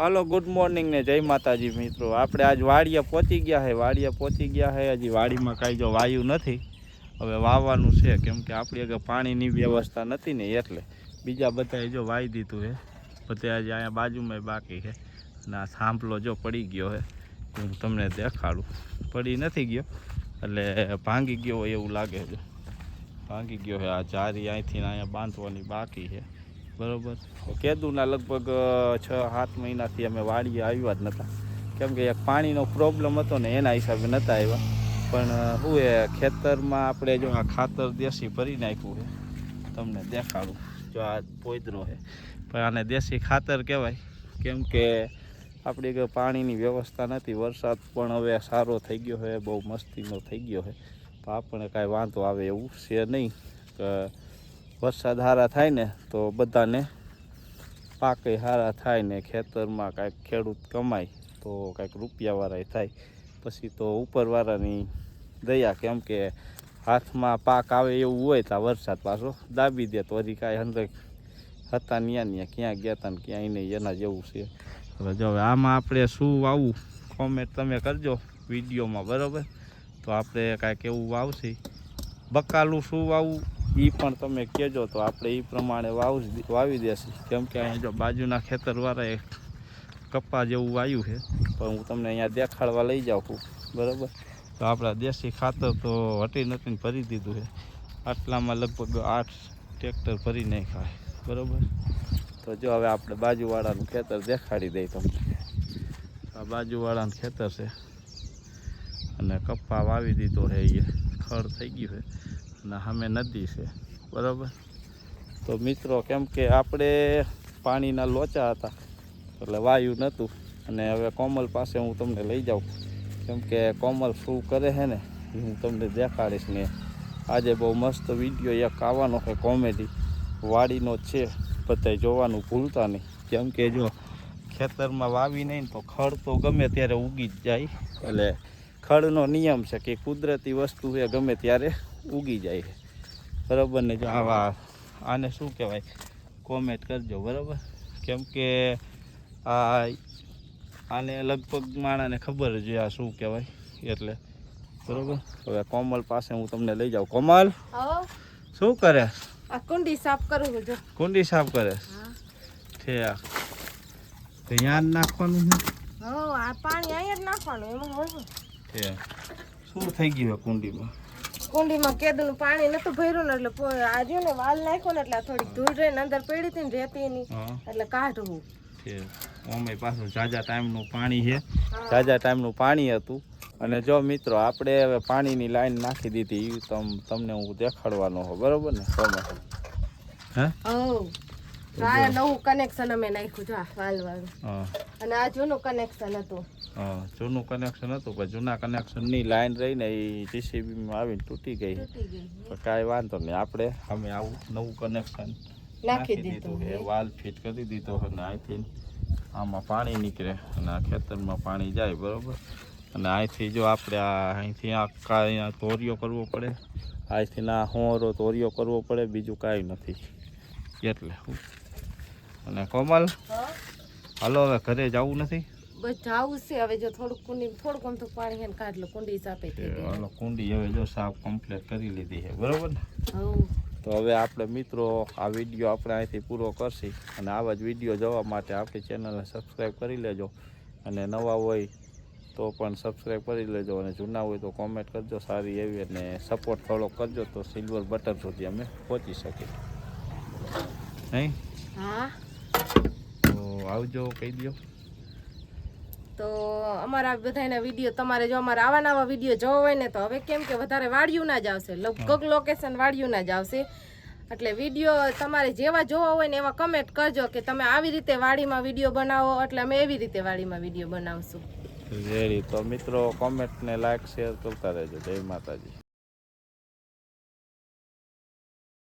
હાલો good morning ને જય માતાજી મિત્રો। આપણે આજ વાડીએ પહોંચી ગયા છે। હજી વાડીમાં કાંઈ જો વાયુ નથી, હવે વાવવાનું છે કેમ કે આપણી આગળ પાણીની વ્યવસ્થા નથી ને એટલે બીજા બધાએ જો વાવી દીધું છે। બધે આજે અહીંયા બાજુમાં બાકી છે અને આ થાંભલો જો પડી ગયો છે, હું તમને દેખાડું। પડી નથી ગયો એટલે ભાંગી ગયો હોય એવું લાગે છે, ભાંગી ગયો છે। આ જારી અહીંથી અહીંયા બાંધવાની બાકી છે બરાબર। કેદુના લગભગ 6-7 મહિનાથી અમે વાડીએ આવ્યા જ નહોતા કેમ કે એક પાણીનો પ્રોબ્લેમ હતો ને એના હિસાબે નહોતા આવ્યા। પણ શું એ ખેતરમાં આપણે જો આ ખાતર દેશી ભરી નાખ્યું છે, તમને દેખાડું। જો આ પોદરો છે પણ આને દેશી ખાતર કહેવાય કેમ કે આપણી પાણીની વ્યવસ્થા નથી। વરસાદ પણ હવે સારો થઈ ગયો છે, બહુ મસ્તીનો થઈ ગયો છે, તો આપણને કાંઈ વાંધો આવે એવું છે નહીં। વરસાદ સારા થાય ને તો બધાને પાકે સારા થાય ને ખેતરમાં કાંઈક ખેડૂત કમાય તો કાંઈક રૂપિયાવાળા થાય। પછી તો ઉપરવાળાની દયા કેમ કે હાથમાં પાક આવે એવું હોય તો વરસાદ પાછો દાબી દે તો હજી કાંઈ અંદર હતા ત્યાં ક્યાં ગયા હતા ને ક્યાંય નહીં, એના જેવું છે। હવે જો હવે આમાં આપણે શું વાવવું કોમેન્ટ તમે કરજો વિડીયોમાં બરાબર। તો આપણે કાંઈક એવું વાવશે, બકાલું શું વાવવું એ પણ તમે કહેજો તો આપણે એ પ્રમાણે વાવી દેશું કેમ કે અહીંયા જો બાજુના ખેતરવાળાએ કપા જેવું વાવ્યું છે પણ હું તમને અહીંયા દેખાડવા લઈ જાઉં છું બરાબર। તો આપણા દેશી ખાતર તો હટી નટીને ભરી દીધું છે, આટલામાં લગભગ 8 ટ્રેક્ટર ભરી નાખ્યા બરાબર। તો જો હવે આપણે બાજુવાળાનું ખેતર દેખાડી દઈએ તમને। આ બાજુવાળાનું ખેતર છે અને કપા વાવી દીધો છે, એ ખડ થઈ ગયું છે અને સામે નદી છે બરાબર। તો મિત્રો કેમ કે આપણે પાણીના લોચા હતા એટલે વાયુ નહોતું અને હવે કોમલ પાસે હું તમને લઈ જાઉં કેમ કે કોમલ શું કરે છે ને એ હું તમને દેખાડીશ ને। આજે બહુ મસ્ત વિડીયો એક આવવાનો છે કોમેડી વાડીનો જ છે, બધાય જોવાનું ભૂલતા નહીં કેમ કે જો ખેતરમાં વાવી નહીં તો ખડ તો ગમે ત્યારે ઉગી જ જાય, એટલે ખડનો નિયમ છે કે કુદરતી વસ્તુ છે ગમે ત્યારે ઉગી જાય છે બરાબર ને। જો આને શું કહેવાય કોમેન્ટ કરજો બરાબર કેમ કે આને લગભગ માણાને ખબર જ આ શું કહેવાય એટલે બરાબર। હવે કોમલ પાસે હું તમને લઈ જાઉં। કોમલ શું કરે? આ કુંડી સાફ કરું છું। કુંડી સાફ કરે છે? તો યાદ નાખવાનું છે? આ પાણી અહીંયા જ નાખવાનું એમાં હોય છે। શું થઈ ગયું કુંડીમાં? કુંડીમાં કેદુનું પાણી નતું ભર્યું ને એટલે આજે ને વાલ નાખ્યો ને એટલે થોડીક ધૂળ રહીને અંદર પડી હતી ને રેતીની એટલે કાઢવું છે। ઓમે પાછું જાજા ટાઈમનું પાણી છે, જાજા ટાઈમનું પાણી હતું અને જો મિત્રો આપણે હવે પાણીની લાઈન નાખી દીધી એ તમને હું દેખાડવાનો હો બરોબર ને તમે હે? આ નવું કનેક્શન અમે નાખ્યું છે વાલ અને આ જૂનું કનેક્શન હતું। જૂનું કનેક્શન હતું પણ જૂના કનેક્શનની લાઈન રહીને એ જીસીબીમાં આવીને તૂટી ગઈ, કાંઈ વાંધો નહીં, આપણે અમે આવું નવું કનેક્શન નાખી દીધું છે, વાલ ફિટ કરી દીધો અને અહીંથી આમાં પાણી નીકળે અને આ ખેતરમાં પાણી જાય બરાબર। અને અહીંથી જો આપણે અહીંથી અહીંયા તોરિયો કરવો પડે, અહીંથી ના હોરો તોરિયો કરવો પડે, બીજું કાંઈ નથી એટલે। અને કોમલ હાલો હવે ઘરે જવું નથી? બસ જાવું છે હવે, જો થોડુંક આમ તો પાણી હેન કાઢ લો, કુંડી સાફે થઈ ગઈ। હાલો કુંડી હવે જો સાફ કમ્પ્લીટ કરી લીધી છે બરાબર ને। તો હવે આપણે મિત્રો આ વિડીયો આપણે અહીંથી પૂરો કરશી અને આવા જ વિડીયો જોવા માટે આપણી ચેનલને સબસ્ક્રાઈબ કરી લેજો અને નવા હોય તો પણ સબસ્ક્રાઈબ કરી લેજો અને જૂના હોય તો કોમેન્ટ કરજો સારી એવી અને સપોર્ટ થોડો કરજો તો સિલ્વર બટન સુધી અમે પહોંચી શકીએ નહીં? હા તો આવજો કહી દો। તો અમારા બધાના વિડીયો તમારે જો અમારા આવા નવા વિડીયો જોવા હોય ને તો હવે કેમ કે વધારે વાડિયું ના જ આવશે, લગભગ લોકેશન વાડિયું ના જ આવશે, એટલે વિડીયો તમારે જેવા જોવા હોય ને એવા કમેન્ટ કરજો કે તમે આવી રીતે વાડીમાં વિડીયો બનાવો એટલે અમે એવી રીતે વાડીમાં વિડીયો બનાવશું। રેડી, તો મિત્રો કોમેન્ટને લાઈક શેર કરતા રહેજો। જય માતાજી।